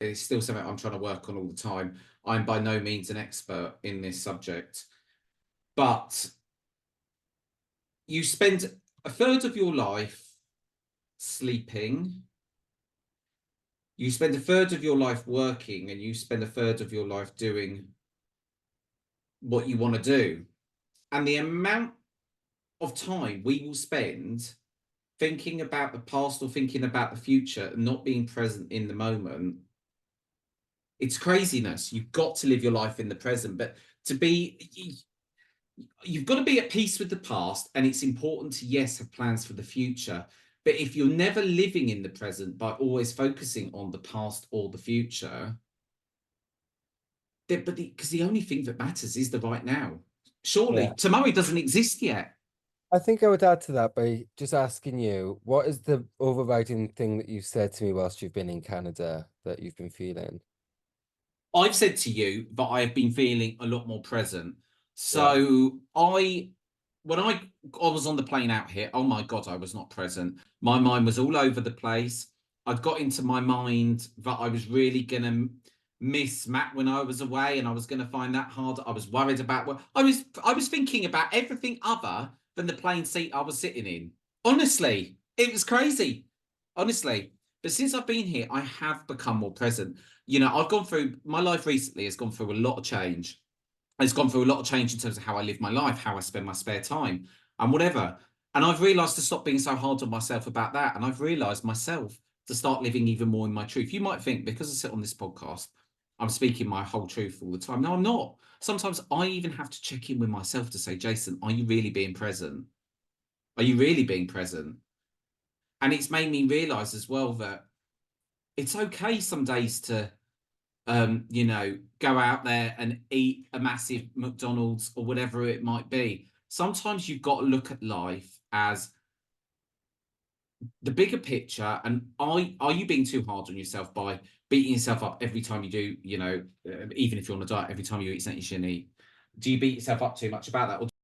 It's still something I'm trying to work on all the time. I'm by no means an expert in this subject, but you spend a third of your life sleeping, you spend a third of your life working, and you spend a third of your life doing what you want to do. And the amount of time we will spend thinking about the past or thinking about the future and not being present in the moment, it's craziness. You've got to live your life in the present, but you've got to be at peace with the past, and it's important to, yes, have plans for the future. But if you're never living in the present by always focusing on the past or the future, because the only thing that matters is the right now. Surely Yeah. tomorrow doesn't exist yet. I think I would add to that by just asking you, what is the overriding thing that you've said to me whilst you've been in Canada that you've been feeling? I've said to you that I have been feeling a lot more present. Yeah. So when I was on the plane out here, oh my God, I was not present. My mind was all over the place. I'd got into my mind that I was really going to miss Matt when I was away, and I was going to find that hard. I was worried about what I was thinking about everything other than the plane seat I was sitting in. Honestly, it was crazy. Honestly. But since I've been here, I have become more present. I've gone through my life recently has gone through a lot of change. It's gone through a lot of change in terms of how I live my life, how I spend my spare time, and whatever. And I've realized to stop being so hard on myself about that. And I've realized myself to start living even more in my truth. You might think because I sit on this podcast, I'm speaking my whole truth all the time. No, I'm not. Sometimes I even have to check in with myself to say, Jason, are you really being present? Are you really being present? And it's made me realize as well that it's okay some days to go out there and eat a massive McDonald's or whatever it might be. Sometimes you've got to look at life as the bigger picture. And are you being too hard on yourself by beating yourself up every time you do, even if you're on a diet, every time you eat something you shouldn't eat? Do you beat yourself up too much about that? Or